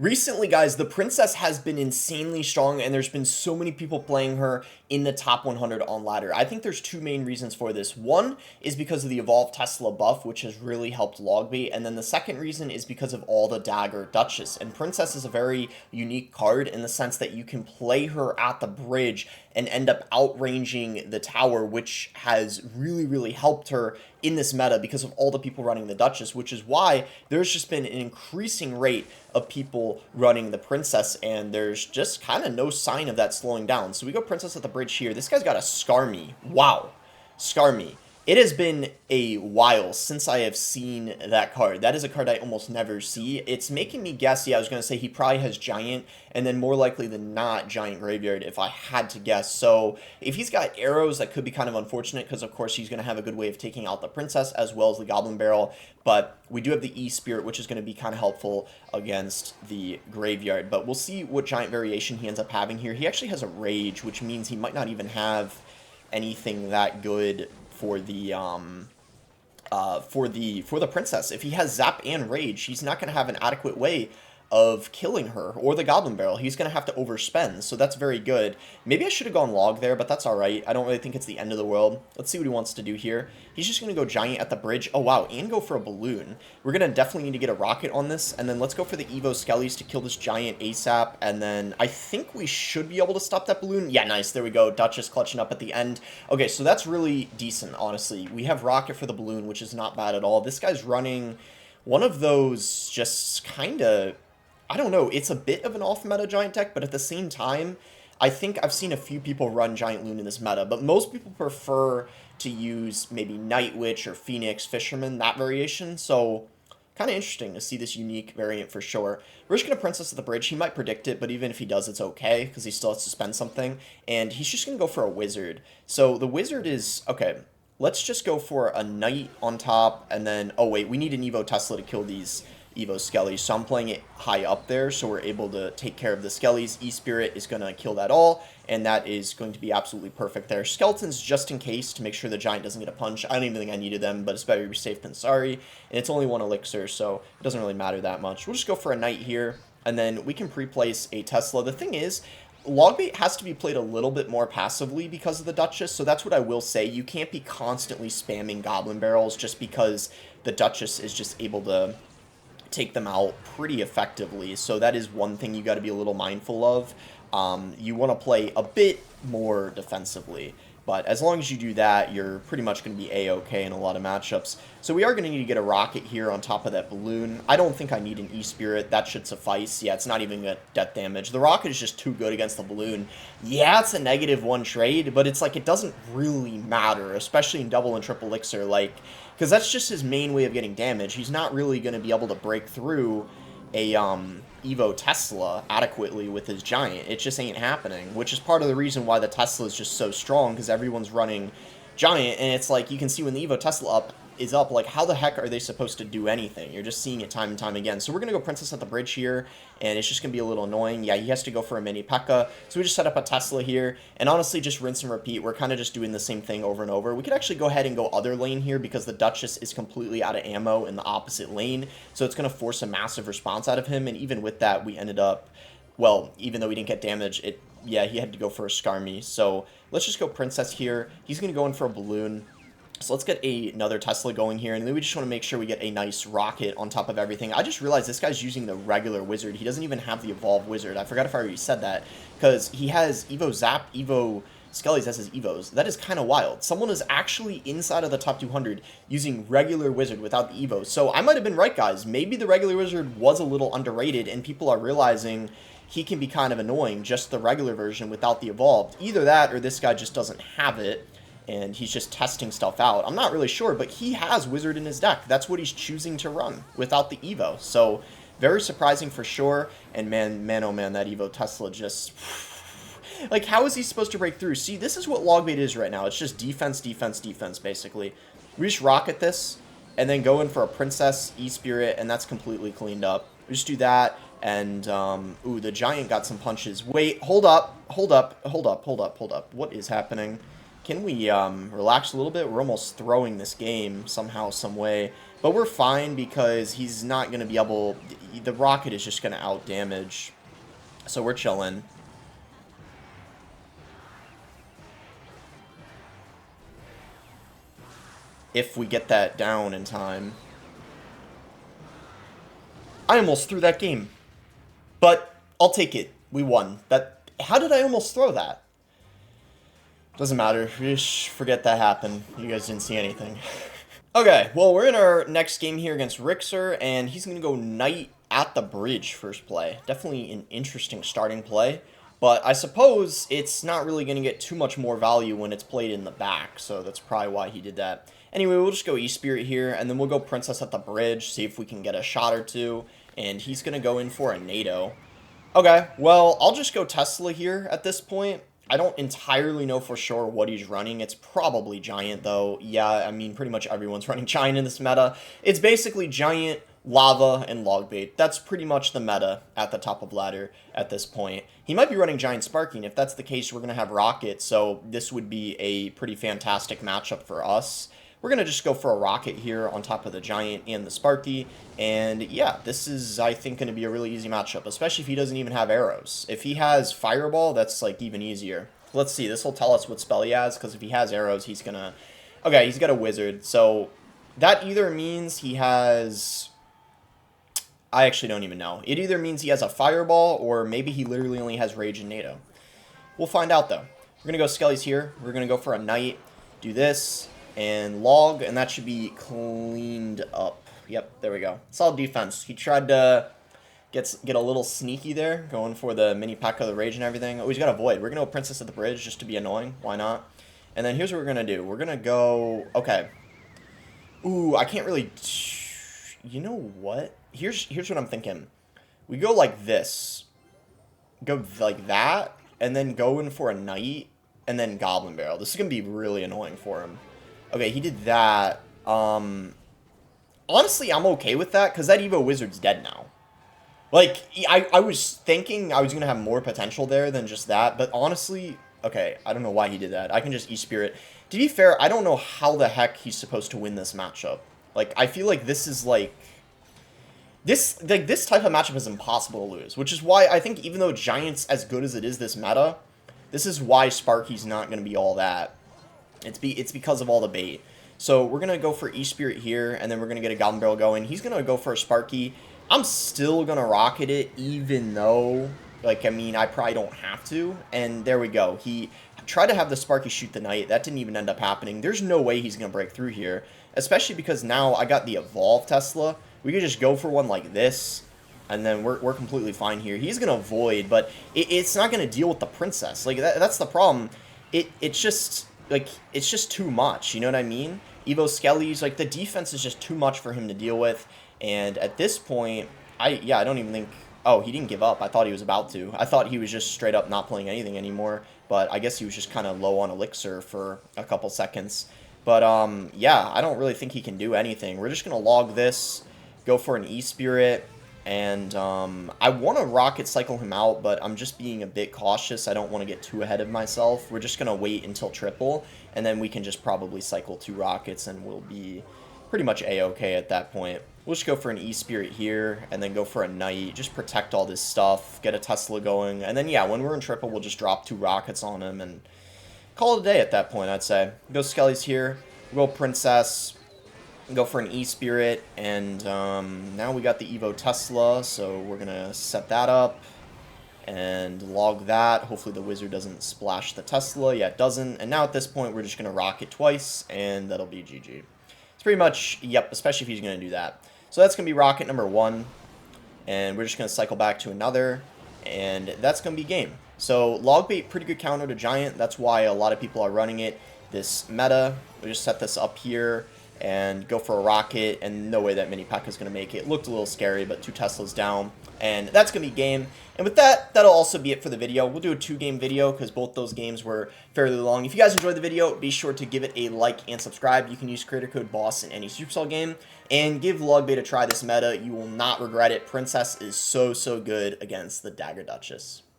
Recently, guys, the princess has been insanely strong, and there's been so many people playing her in the top 100 on ladder. I think there's two main reasons for this. One is because of the Evolved Tesla buff, which has really helped Logbait, and then the second reason is because of all the Dagger Duchess. And Princess is a very unique card in the sense that you can play her at the bridge and end up outranging the tower, which has really helped her in this meta because of all the people running the Duchess, which is why there's just been an increasing rate of people running the princess, and there's just kind of no sign of that slowing down. So we go princess at the bridge here. This guy's got a Skarmy. Wow. Skarmy. It has been a while since I have seen that card. That is a card I almost never see. It's making me guess, yeah, I was going to say he probably has Giant, and then more likely than not, Giant Graveyard, if I had to guess. So if he's got arrows, that could be kind of unfortunate, because of course he's going to have a good way of taking out the Princess, as well as the Goblin Barrel. But we do have the E-Spirit, which is going to be kind of helpful against the Graveyard. But we'll see what Giant Variation he ends up having here. He actually has a Rage, which means he might not even have anything that good for the princess. If he has Zap and Rage, he's not going to have an adequate way of killing her, or the Goblin Barrel. He's going to have to overspend, so that's very good. Maybe I should have gone Log there, but that's alright. I don't really think it's the end of the world. Let's see what he wants to do here. He's just going to go Giant at the bridge. Oh, wow, and go for a Balloon. We're going to definitely need to get a Rocket on this, and then let's go for the Evo Skellies to kill this Giant ASAP, and then I think we should be able to stop that Balloon. Yeah, nice, there we go. Duchess clutching up at the end. Okay, so that's really decent, honestly. We have Rocket for the Balloon, which is not bad at all. This guy's running one of those just kind of, I don't know, it's a bit of an off-meta Giant deck, but at the same time, I think I've seen a few people run Giant Loon in this meta, but most people prefer to use maybe Night Witch or Phoenix, Fisherman, that variation, so kind of interesting to see this unique variant for sure. We're just going to Princess at the bridge. He might predict it, but even if he does, it's okay, because he still has to spend something, and he's just going to go for a Wizard. So the Wizard is, okay, let's just go for a Knight on top, and then, oh wait, we need an Evo Tesla to kill these Evo Skellies, so I'm playing it high up there, so we're able to take care of the Skellies. E-Spirit is going to kill that all, and that is going to be absolutely perfect there. Skeletons, just in case, to make sure the Giant doesn't get a punch. I don't even think I needed them, but it's better to be safe than sorry, and it's only one elixir, so it doesn't really matter that much. We'll just go for a Knight here, and then we can pre-place a Tesla. The thing is, Logbait has to be played a little bit more passively because of the Duchess, so that's what I will say. You can't be constantly spamming Goblin Barrels just because the Duchess is just able to take them out pretty effectively, so that is one thing you got to be a little mindful of. You want to play a bit more defensively, but as long as you do that, you're pretty much going to be a-okay in a lot of matchups. So we are going to need to get a Rocket here on top of that Balloon. I don't think I need an E-Spirit. That should suffice. Yeah, it's not even going to death damage. The Rocket is just too good against the Balloon. Yeah, it's a -1 trade, but it's like it doesn't really matter, especially in double and triple elixir, like, because that's just his main way of getting damage. He's not really going to be able to break through a Evo Tesla adequately with his Giant. It just ain't happening, which is part of the reason why the Tesla is just so strong, because everyone's running Giant, and it's like you can see when the Evo Tesla is up, like, how the heck are they supposed to do anything? You're just seeing it time and time again. So we're going to go Princess at the bridge here, and it's just going to be a little annoying. Yeah, he has to go for a mini P.E.K.K.A. So we just set up a Tesla here, and honestly, just rinse and repeat. We're kind of just doing the same thing over and over. We could actually go ahead and go other lane here, because the Duchess is completely out of ammo in the opposite lane, so it's going to force a massive response out of him, and even with that, we ended up, well, even though we didn't get damage, yeah, he had to go for a Skarmy. So let's just go Princess here. He's going to go in for a Balloon. So let's get another Tesla going here, and then we just want to make sure we get a nice Rocket on top of everything. I just realized this guy's using the regular Wizard. He doesn't even have the Evolved Wizard. I forgot if I already said that, because he has Evo Zap, Evo Skellies as his Evos. That is kind of wild. Someone is actually inside of the top 200 using regular Wizard without the Evos. So I might have been right, guys. Maybe the regular Wizard was a little underrated, and people are realizing he can be kind of annoying, just the regular version without the Evolved. Either that, or this guy just doesn't have it, and he's just testing stuff out. I'm not really sure, but he has Wizard in his deck. That's what he's choosing to run without the Evo. So very surprising for sure. And man, oh man, that Evo Tesla just... like, how is he supposed to break through? See, this is what Logbait is right now. It's just defense, defense, defense, basically. We just Rocket this, and then go in for a Princess, E-Spirit, and that's completely cleaned up. We just do that, and, ooh, the Giant got some punches. Wait, hold up. What is happening? Can we relax a little bit? We're almost throwing this game somehow, some way. But we're fine because he's not going to be able... The rocket is just going to out-damage. So we're chilling. If we get that down in time. I almost threw that game. But I'll take it. We won. How did I almost throw that? Doesn't matter. Just forget that happened. You guys didn't see anything. Okay, well, we're in our next game here against Rixer, and he's going to go Knight at the bridge first play. Definitely an interesting starting play, but I suppose it's not really going to get too much more value when it's played in the back, so that's probably why he did that. Anyway, we'll just go E-Spirit here, and then we'll go Princess at the bridge, see if we can get a shot or two, and he's going to go in for a NATO. Okay, well, I'll just go Tesla here at this point. I don't entirely know for sure what he's running. It's probably Giant, though. Yeah, I mean, pretty much everyone's running Giant in this meta. It's basically Giant, Lava, and Logbait. That's pretty much the meta at the top of ladder at this point. He might be running Giant Sparky, and if that's the case, we're going to have Rocket, so this would be a pretty fantastic matchup for us. We're going to just go for a Rocket here on top of the Giant and the Sparky. And yeah, this is, I think, going to be a really easy matchup, especially if he doesn't even have arrows. If he has Fireball, that's like even easier. Let's see, this will tell us what spell he has, because if he has arrows, he's going to... Okay, he's got a Wizard. So that either means he has... I actually don't even know. It either means he has a Fireball, or maybe he literally only has Rage and NATO. We'll find out, though. We're going to go Skelly's here. We're going to go for a Knight. Do this. And log, and that should be cleaned up. Yep, there we go. Solid defense. He tried to get a little sneaky there, going for the mini pack of the Rage and everything. Oh, he's got a Void. We're going to go Princess at the bridge just to be annoying. Why not? And then here's what we're going to do. We're going to go... Okay. Ooh, I can't really... You know what? Here's what I'm thinking. We go like this. Go like that, and then go in for a Knight, and then Goblin Barrel. This is going to be really annoying for him. Okay, he did that. Honestly, I'm okay with that, because that Evo Wizard's dead now. Like, I was thinking I was going to have more potential there than just that, but honestly, okay, I don't know why he did that. I can just E-Spirit. To be fair, I don't know how the heck he's supposed to win this matchup. Like, I feel like this is, like... This type of matchup is impossible to lose, which is why I think even though Giant's as good as it is this meta, this is why Sparky's not going to be all that. It's because of all the bait. So we're going to go for E-Spirit here, and then we're going to get a Goblin Barrel going. He's going to go for a Sparky. I'm still going to rocket it, even though, like, I mean, I probably don't have to. And there we go. He tried to have the Sparky shoot the Knight. That didn't even end up happening. There's no way he's going to break through here, especially because now I got the Evolve Tesla. We could just go for one like this, and then we're completely fine here. He's going to Void, but it's not going to deal with the Princess. Like, that's the problem. It's just... Like, it's just too much, you know what I mean? Evo Skelly's, like, the defense is just too much for him to deal with, and at this point, I don't even think... Oh, he didn't give up. I thought he was about to. I thought he was just straight up not playing anything anymore, but I guess he was just kind of low on Elixir for a couple seconds. But, yeah, I don't really think he can do anything. We're just going to log this, go for an E-Spirit, and I want to Rocket Cycle him out, but I'm just being a bit cautious. I don't want to get too ahead of myself. We're just going to wait until triple, and then we can just probably cycle 2 Rockets, and we'll be pretty much A-okay at that point. We'll just go for an E-Spirit here, and then go for a Knight. Just protect all this stuff, get a Tesla going, and then, yeah, when we're in triple, we'll just drop 2 Rockets on him, and call it a day at that point, I'd say. Go Skelly's here. We'll go Princess. Go for an E-Spirit, and now we got the Evo Tesla, so we're going to set that up and log that. Hopefully the Wizard doesn't splash the Tesla. Yeah, it doesn't. And now at this point, we're just going to rocket twice, and that'll be GG. It's pretty much, yep, especially if he's going to do that. So that's going to be rocket number 1, and we're just going to cycle back to another, and that's going to be game. So Logbait, pretty good counter to Giant. That's why a lot of people are running it. This meta, we just set this up here, and go for a rocket, and no way that mini pack is going to make it. Looked a little scary, but 2 Teslas down, and that's going to be game. And with that, that'll also be it for the video. We'll do a 2-game video, because both those games were fairly long. If you guys enjoyed the video, be sure to give it a like and subscribe. You can use creator code BOSS in any Supercell game, and give Logbait a try this meta. You will not regret it. Princess is so good against the Dagger Duchess.